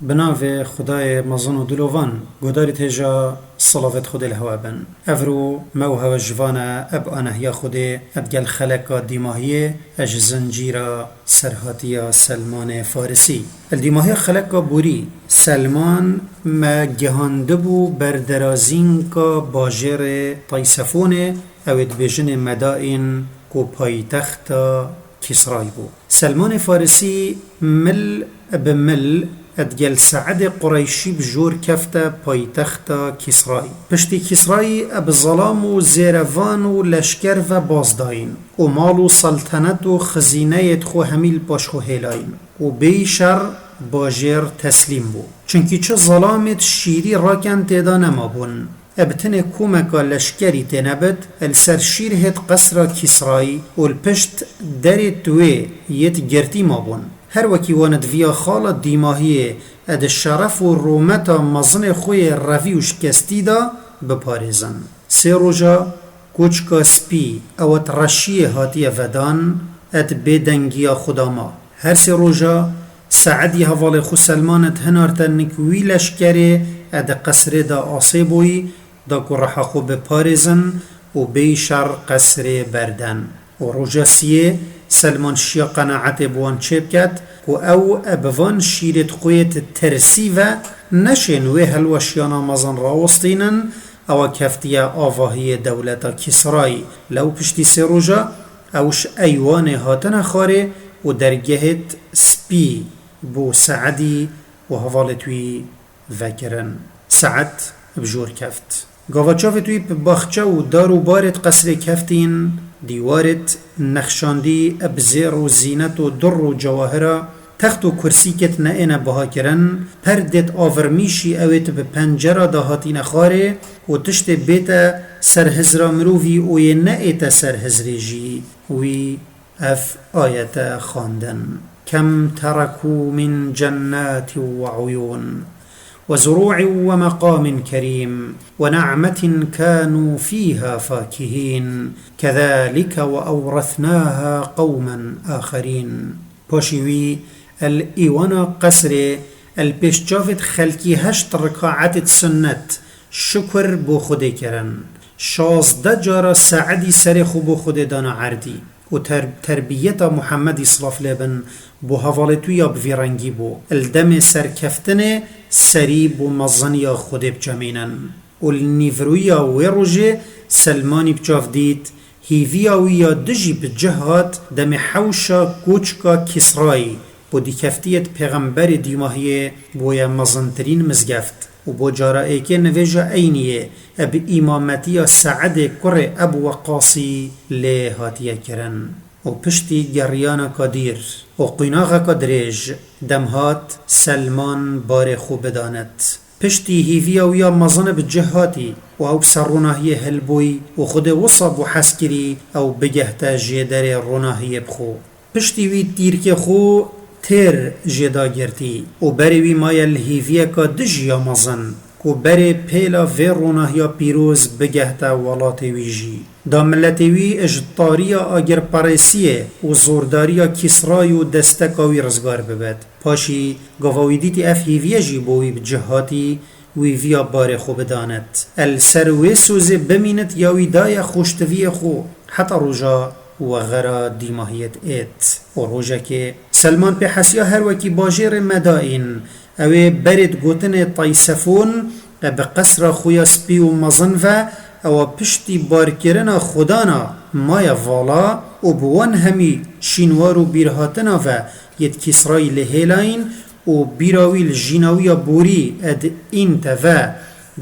بناو خدای مزن و دلوان گوداری تیجا صلوات خود الهوا بن افرو موها جوانا اب آنهیا خود ادگل خلقا دیماهیه اج زنجیرا سرهاتیا سلمان فارسی الدیماهی خلقا بوری سلمان ما جهاندبو بردرازین کا باجر طیسفونه اوید بیجن مدائن کو پایتخت کسرای بو سلمان فارسی مل بمل ادگل سعد قریشی بجور کفتا پایتختا کسرای پشتی کسرای اب ظلام و زیروان و لشکر و بازداین و مال و سلطنت و خزینه خو همیل پاشخو هیلاین و بیشر باجر تسلیم بو چونکی چه ظلامت شیری راکن تیدا نما بون ابتن کومکا لشکری تنبت السر شیر هت قصر کسرای و الپشت در توی یت گرتی ما بون هر وکی واند ویا خال دیماهی اد شرف و رومتا مزن خوی روی و شکستی دا بپارزن سه روژا کوچکا سپی اوت رشی هاتی ودان اد بدنگیا خداما هر سه روژا سعدی حوال خو سلمانت هنارتن نکوی لشکره اد قصر دا آسیبوی دا کرحا خو بپارزن و بیشر قصر بردن و روژا سیه سلمان شیا قناعت بوان چیب کد و او ابوان شیرت خویت ترسی و نشن و هلوشیانا مزن راوستینن او کفتیا آواهی دولتا کسرای لو پشتی سی روژا اوش ایوان هاتن خاره و درگهت سپی بو سعدی و حوالتوی وکرن سعد بجور کفت گاوچاو توی باخچه و دار و بارت قصر کفتین دیوارت نخشاندی ابزیر و زینت و در و جواهره تخت و کرسی کت نئینا بها کرن پردت آورمیشی اویت به پنجره دهاتین خاره و تشت بیت سرهزرا مرووی اوی نئیت سرهزری جی وی اف آیت خاندن کم ترکو من جنات و عیون وزروع ومقام كريم ونعمة كانوا فيها فاكهين كذلك وأورثناها قوما آخرين بوشيوي الإيوانا قصر البيشجافت خلقي هشت ركاعت سنة شكر بو خود کرن 16 جارا سعدی سر خوب خود دانا عردی و تربیت محمدی صلاف لبن بو حوالتوی بویرنگی بو الدم سرکفتن سری بو مزنی خود بجمینن و النیفروی ویروژه سلمانی بجاف دید هیویاوی دجی بجهات دم حوشا کوچکا کسرای بو دیکفتیت پیغمبر دیماهی بوی مزنترین مزگفت و بو جارائه که نویجا اینیه اب امامتی سعد کر ابو وقاسی لی هاتیه کرن و پشتی گریانا کادیر و قیناغا کادریج دمهات سلمان بار خوب دانت پشتی هیویاویا مزن بجهاتی و او بسروناهی هلبوی و خود وصاب و حسکری او بگهتا جیدر روناهی بخو پشتی وی تیر که خو تیر جدا گرتی و بروی مای الهیویا که دجیا مزن و بری پیلا وی روناهیا پیروز بگهتا ولاتی ویجی دا ملتی وی اجتاریا آگر پرسیه و زورداریا کسرای و دستکاوی رزگار ببد پاشی گواویدیتی اف هیویا جی بوی بجهاتی وی ویا بار خوب دانت السروی سوزه بمینت یاوی دای خوشتوی خو حتی روژا و غرا دیماهیت ایت و روژا که سلمان پی حسیا هر وکی باجر مدائن اوی برد گوتن طیسفون بقصر خویا سپی و مزن و او پشتی بارکرنا خدانا مایا والا و بوان همی شینوار و بیرهاتنا و ید کسرای لهیلاین و بیراوی الجیناوی بوری اد اینت و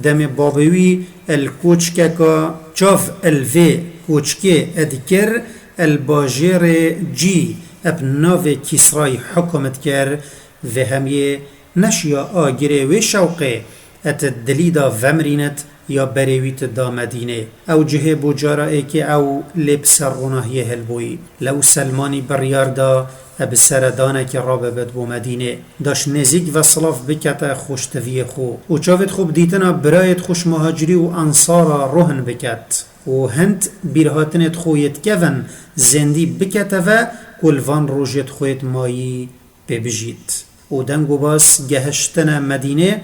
دم بابوی الکوچکه که چاف الوی کوچکه ادکر الباجر جی اب ناو کسرای حکمت کر و همیه نشیا آگره و شوقه ات دلیدا ومرینت یا بریویت دا مدینه او جهه بو جارائه که او لب سروناهی هلبوی لو سلمانی بریار دا اب سردانه که راببت بو مدینه داش نزیک و صلاف بکتا خوشتوی خو و چاوت خوب دیتنا برایت خوش مهاجری و انصارا روحن بکت و هند بیرهاتنت خویت کون زندی بکتا و کلوان روژت خویت مایی ببجید و دنگو باس گهشتن مدینه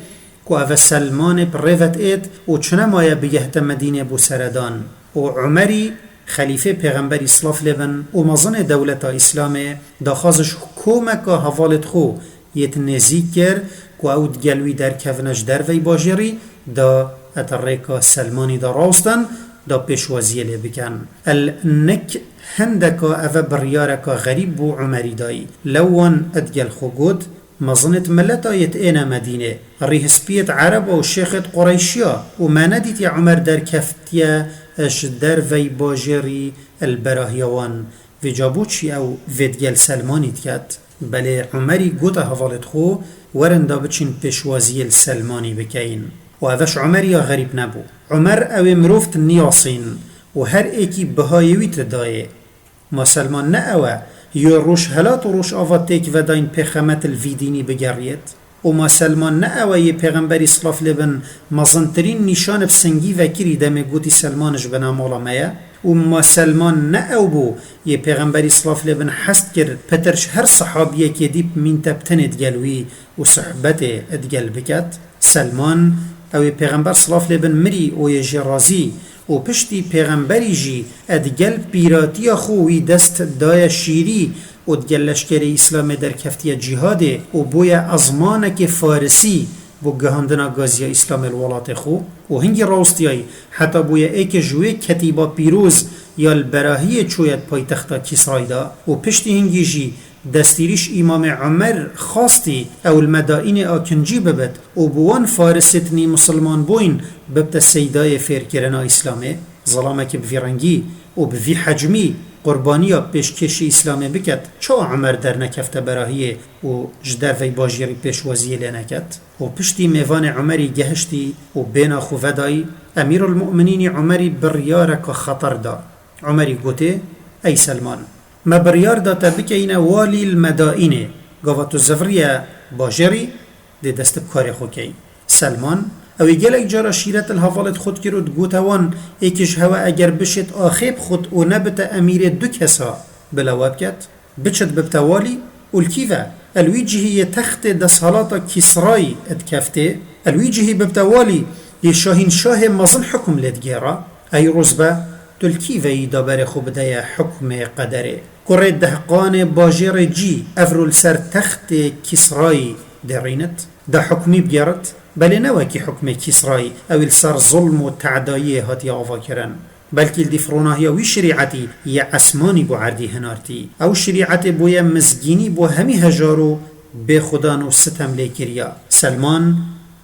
و او سلمان پریوت اید و چنه مایه بگهت مدینه بو سردان و عمری خلیفه پیغمبری صلاف لبن و مزن دولت اسلام داخازش حکومه که حوالت خو یت نزیک کر که او دگلوی در کفنش در وی باجری دا اتریکا سلمانی دا راستن دا پیشوازی لی بکن النک هندکا او بریارکا غریب بو عمری دایی لوان ادگل خو گود مظنت ملتا يتئنا مدينة ريهسبيت عرب و شيخت قريشيا وما نديت يا عمر در كفتيا اش در في باجري البراهيوان في جابوتشي او فيدجل سلماني تكات بل عمري قوتا هفالت خو ورن دابتشن بشوازي السلماني بكين وهذاش عمري غريب نبو عمر او مروفت نياصين وهر ايكي بهايوي تدايه ما سلمان نأوه یا روش هلات و روش آواتیک و داین پیغمت الویدینی بگرید و ما سلمان نه اوی پیغمبری صلاف لبن مزنترین نشان بسنگی و کری دم گوتی سلمانش بنا مولا میا و ما سلمان نه او بو یه پیغمبری صلاف لبن حست کرد پترش هر صحابیه که دیب من تبتن ادگلوی و صحبت ادگل بکد سلمان اوی پیغمبر صلاف لبن مری و یه جرازی و پشتی پیغمبری جی ادگل پیراتی خوی دست دای شیری و ادگل لشکر اسلام در کفتی جهاده و بوی ازمانک فارسی بو گهاندنا گازی اسلام الولات خو و هنگی راستیای حتی بوی ایک جوی کتیبا پیروز یا البراهی چویت پای تختا کسرای دا و پشتی هنگی جی دستیریش امام عمر خواستی او المدائن آکنجی ببد و بوان فارستنی مسلمان بوین ببت سیدای فیرکرنا اسلامه ظلامک بفی رنگی و بفی حجمی قربانیا پیشکش اسلامه بکد چو عمر در نکفت براهیه و جدر وی باجیری پیشوازی لنکد و پشتی میوان عمری گهشتی و بین خوفدای امیر المؤمنین عمری بریارک خطر دا عمری گوته ای سلمان ما بريار داتا بكينا والي المدائن قواتو الزفرية باجري دي دست بكاري خوكي سلمان او يجالك جارا شيرت الهفالت خود كرود قوتوان ايكش هوا اگر بشت آخيب خود و نبت امير دو كسا بلا وابكت بشت ببتوالي والكيفة الويجهي تخت دسهالاتا كسراي اتكفته الويجهي ببتوالي يشاهين شاه مظن حكم لدگيرا اي رزبه تلكيفي دابر خوب دايا حكم قدره كرد دهقان باجر جي افرول سر تخت كسراي درينت ده حكمي بجرت بل نواكي حكم كسراي او السر ظلم وتعدايه هاتي آفاكرن بلكي الدفرونه هي وي شريعتي يا اسماني بو عردي هنارتي او شريعتي بو يا مزگيني بو همي هجارو بخدان و ستم ليكريا سلمان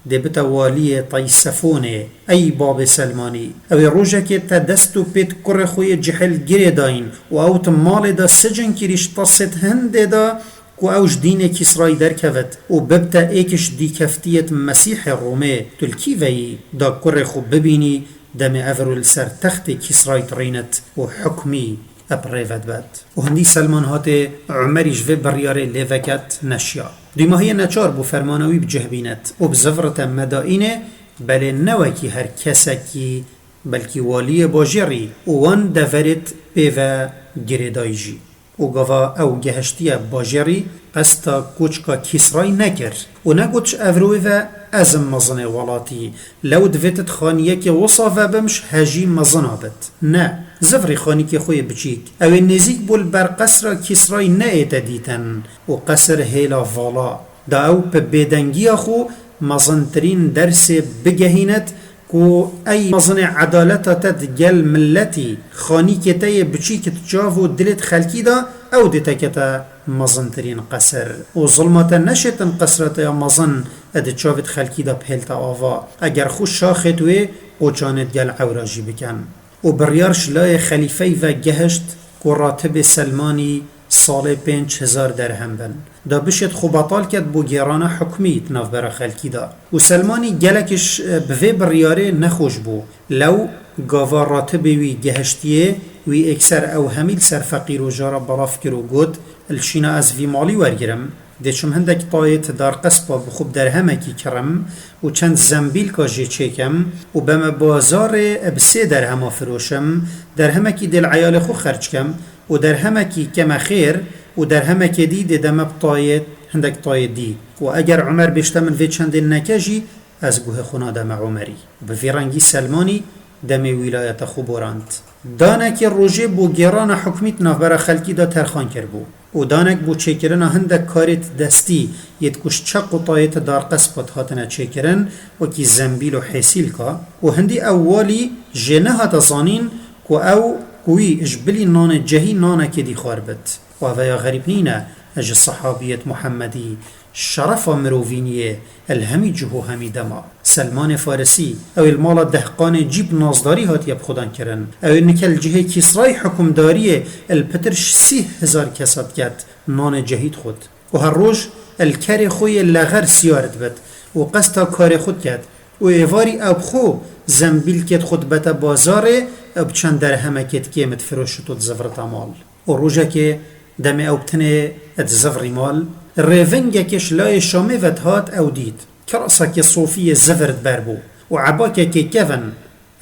دبتا والي طيسفونه اي باب سلماني او روجك تدستو بيت كره خوي جحل جريداين و او تمال دا سجن كريش تصت هند دا و اوش دين كسراي دركفت و ببتا ايكش دي كفتية مسيح الرومي تلكيفي دا كره خو ببيني دم افرو السر تخت كسراي ترينت و حكمي ابريفت بات و هندي سلمان هاته عمري جوه برياري ليفكت نشيا ديما هي نچار بو فرمانوي بجهبينت و بزفرة مدائنه بل نوكي هر كسكي بلكي والي باجري وان دفرت بيفا گريدايجي و گوا او گهشتيا باجري قستا كوچكا كسراي نكر و نگوچ افروه ازم مزنه ولاتي لو دفتت خانيكي وصافه بمش هجي مزنابت نا زفري خانيكي خوي بچيك او النزيك بول بر قصر كسراي نايت ديتن و قصر هيلا فالا دا او ببيدنگي خو مزنترين درس بگهينت كو اي مزن عدالتا تدگل ملتي خانيكي تاي بچيك تجاوو دلت خلقي دا او دتكتا مزنترين قصر و ظلمتا نشتن قصرتا يا مزن اد تجاوت خلقي دا بهلتا آوا اگر خو شاختوه او جانت گل عوراجي بكن و بريارش لاي خليفي و گهشت كو راتب سلماني سال 5000 درهم بن دا بشت خوبطال کد بو گیرانه حکمی تناف برا خلکی دا و سلمانی گلکش بوی بریاره نخوش بو لو گاوا راتبه وی گهشتیه وی اکسر او همیل سر فقیر و جارا براف کرو گود الشینا از وی مالی ورگرم دیشم هندک طایت دار قصبا بخوب درهمه کی کرم و چند زنبیل کاجی چکم و بم بازار بسه درهما فروشم درهمه کی دل عیال خو خرج کم و درهمه کی کم خیر و درهمه کی دی دم بطایت هندک طای دی و اگر عمر بیشتر من وی چند نکجی از گوه خونا دم عمری و به فیرنگی سلمانی دم ولایت خوبراند دانک روژه بو گران حکمیت نافبر خلکی دا ترخان کر بو و دانک بو چیکرن هندک کارت دستی ید کش چق و طایت دار قصبت هاتنا چیکرن و کی زنبیل و حسیل کا و هندی اولی جنه هات زانین کو او کوی اجبلی نان جهی نان کدی خاربت و اویا غریب نینه اج صحابیت محمدی شرف مروفینیه الهمی جهو همی دما سلمان فارسی او المال دهقان جیب نازداری هات یب خودان کرن او نکل جهه کسرای حکمداریه الپترش 30,000 کسات کد نان جهید خود و هر روز الکر خوی لغر سیارت بد و قستا کار خود کد و ایواری او خو زنبیل کد خود بتا بازاره او چند درهمه کد کیمت فروشتو زفرت مال و روژه که دم او بتنه اتزفری مال ریونگه کش لای شامه ودهات او دید کراسا که صوفی زفرد بربو و عباکه که کفن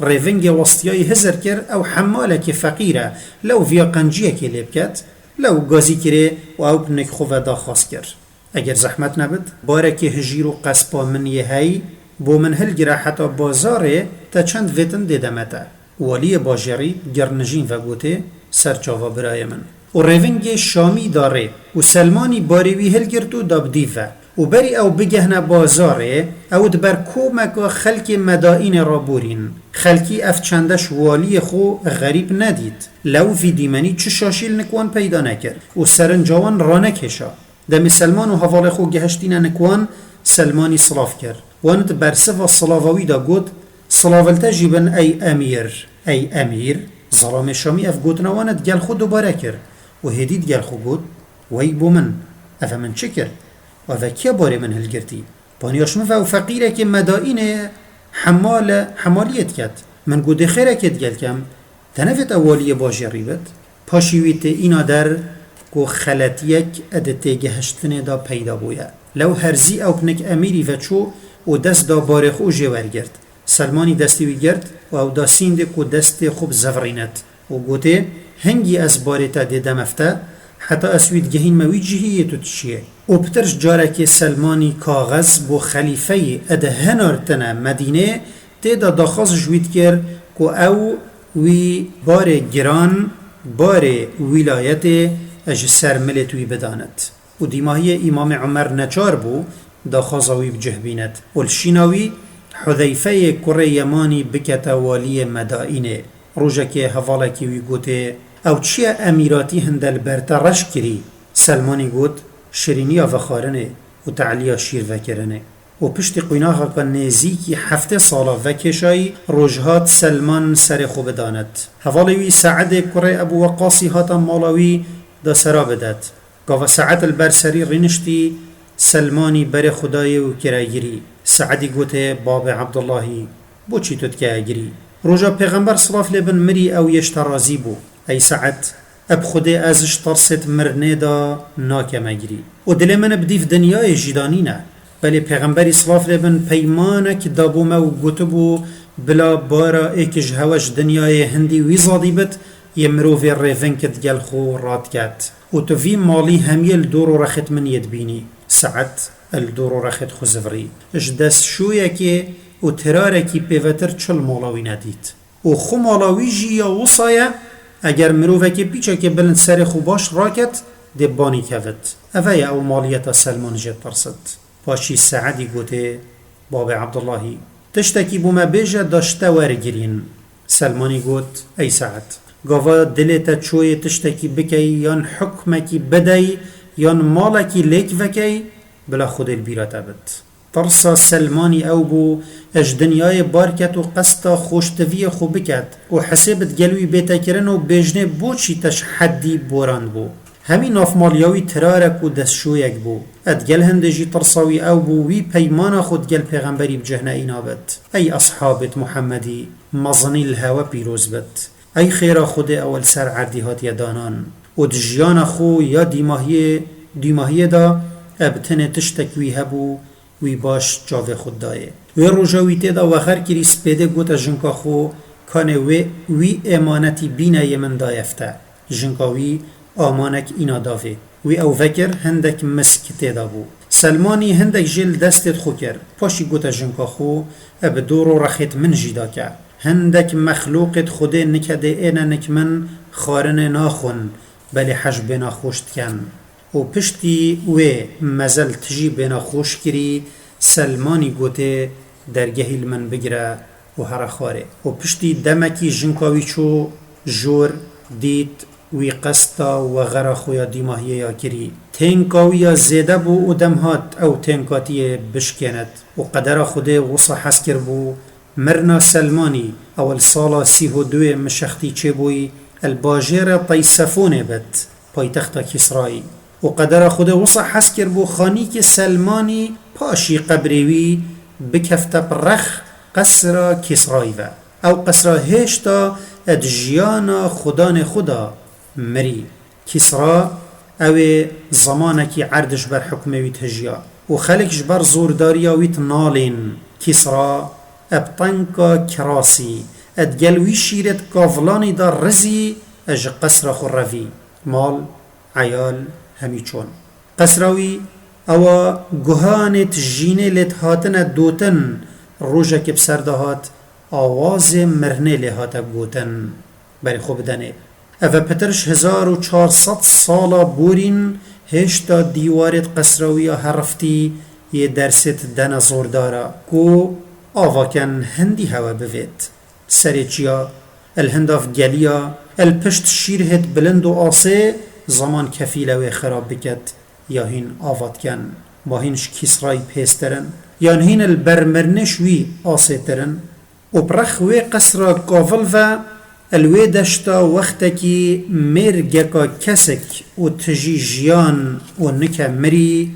ریونگه وسطیای هزر کر او حماله که فقیره لو ویا قنجیه که لیب کد لو گازی کره و او بنک خواه دا خواست کر اگر زحمت نبد بارکه هجیر و قصبا من یه هی بو من هلگره حتی بازاره تا چند ویتن دیدمتا ولی باجری گرنجین و گوته سرچاوا برای من و ریونگ شامی داره و سلمانی باریوی هلگرتو دابدیفه و بری او بگهنه بازاره او دبر کومکا خلک مدائین را بورین خلکی افچندش والی خو غریب ندید لو فی دیمنی چه شاشیل نکوان پیدا نکرد و سرنجاوان را نکشا دم سلمان و حوال خو گهشتین نکوان سلمانی صلاف کرد واند برسف صلاوی دا گود صلاولتا جیبن ای امیر ظلام شامی اف گودنواند گل خود دوباره کرد و هدید گل خو گود وی بو من افا من چه کرد و افا کیا باره من هلگرتی پانیاش مفا و فقیره که مدائین حمالیت کد من گوده خیره کد گل کم تنفت اولی باجی ریبت پاشیویت اینا در کو خلط یک عدت گهشتن دا پیدا بویا لو هرزی او پنک امیری و چو و دست دا باره خو جوار گرد سلمانی دستی وی گرد و او دا سینده کو دست خوب زفرینت و گوته هنگی از بارتا دیدم افته حتی اسوید گهین موی جهیه تو تشیه و پترش جاره که سلمانی کاغذ بو خلیفه اده هنارتنه مدینه تیدا داخواست جوید کرد که او وی بار گران بار ولایت اج سرملتوی بداند و دیماهی امام عمر نچار بو داخوازوی بجهبینت و الشیناوی حذیفه کره یمانی بکت والی مدائنه روژه که حواله که وی گوته او چیه امیراتی هندل برتا رش کری سلمانی گوت شیرینی و خارنه و تعلیا شیر وکرنه و پشت قیناغا که نزیکی 7 ساله وکشای روژهات سلمان سر خوب داند حوالوی سعد کره ابو وقاسی هاتا مالاوی دا سرا بدد گاو سعد البرسری رینشتی سلمانی بر خدای و کراگیری سعدی گوته باب عبداللهی بو چی تود که اگری روژا پیغمبر صلاف لبن مری او یشترازی بو ای سعد اب خود ازش ترست مرنه دا ناکم اگری و دل من بدیف دنیای جیدانی نه بلی پیغمبری صلاف لبن پیمانک دابو مو گوتبو بلا بارا ایکش هوش دنیای هندی ویزادی بد یمرو وی ریونکت گل خو راد کد و تو وی مالی همیل دور و رخت من یدبینی سعد الدور و رخت خوزوری اش دست شویه که و تراره کی پیوتر چل مالاوی ندید و خو مالاوی جی یا وصایه اگر مروفه که پیچه که بلند سر خوباش راکت دبانی کفت اوه او مالیت سلمان جد پرسد پاشی سعدی گوته باب عبداللهی تشتکی بوما بیجه داشته ورگیرین سلمانی گوت ای سعد گاوا دلتا چوی تشتکی بکی یان حکمکی بدی یان مالکی لیک وکی بلا خود البیرات ابد ترسا سلمانی او بو اج دنیای بارکت و قستا خوشتوی خو بکد و حسابت گلوی بیتا کرن و بیجنه بو چی تش حدی بوران بو همین نافمالیاوی ترارک و دستشویک بو ادگل هندجی ترساوی او بو وی پیمانا خود گل پیغمبری بجهنه اینابد ای اصحابت محمدی مزنی الهوا پیروز بد ای خیرا خود اول سر عردی هات یدانان و دجیان خو یا دیماهی دا ابتن تشتکوی هبو وی باش جاوه خود دایه وی روژاوی تیدا و خر کری سپیده گوتا جنکا خو کانه وی امانتی بینه یمن دایفته جنکاوی آمانک اینا داوه وی او وکر هندک مسک تیدا بو سلمانی هندک جل دستت خو کر پاشی گوتا جنکا خو اب دورو رخیت من جیدا که هندک مخلوقت خوده نکده اینا نک من خارن ناخون بلی حج بنا خوشت کن و پشتی و مزل تجی بنا خوش کری سلمانی گوته درگهی من بگره و هر خاره و پشتی دمکی جنکاوی چو جور دید وی قستا و غرا خویا دیماهیه یا کری تنکاوی زیده بو و دمهات او تنکاتی بشکند و قدر خوده وصا حس کر بو مرنا سلمانی اول سالا 32 مشختی چه بوی الباجر طیسفونه بد پایتخت کسرایی و قدر خود وصا حس کر بو خانی که سلمانی پاشی قبریوی بکفت برخ قصر کسرایی و او قصر هشتا ادجیانا خدان خدا مری کسرا او زمانکی عردش بر حکموی تجیا و خلقش بر زورداریاویت نالین کسرا ابطنکا کراسی ادگلوی شیرت کافلانی دار رزی اج قصر خروی مال عیال همی چون قصراوی او گهانت جینه لت هاتن دوتن روژه که بسردهات آواز مرنه لهات گوتن بری خوب دنه او پترش 1400 سالا بورین هشتا دیوارت قصراوی هرفتی یه درست دن زوردارا کو آواکن هندی هوا بوید سریچیا الهنداف گلیا الپشت شیرهت بلند و آسه زمان کفیله و خراب بکد یا هین آواد کن با هینش کسرای پیسترن یا هین البرمرنش وی آسه ترن و برخ وی قصر کافل و الوی دشتا وقتکی مرگکا کسک و تجی جیان و نکه مری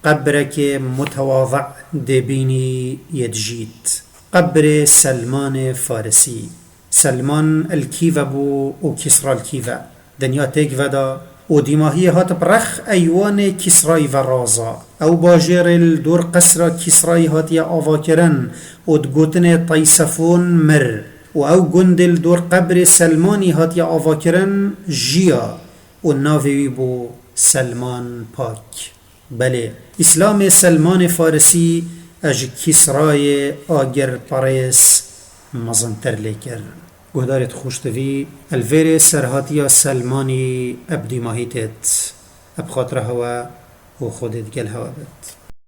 قبرک متواضع دبینی یدجیت قبر سلمان فارسی سلمان الكيفة بو و كسرى الكيفة دنيا تيك فدا و ديماهي هات برخ ايوان كسراي ورازا او باجر الدور قصر كسراي هات يا آواكرن و دقوتن طيسفون مر و او قندل دور قبر سلماني هات يا آواكرن جيا و ناوي بو سلمان پاک بله اسلام سلمان فارسی اج کسرای آگر پاریس مزنتر لیکر گهدارت خوشتوی الویر سرهاتیا سلمانی ابدی ماهیتت اب خاطر هوا و خودت گل هوا بد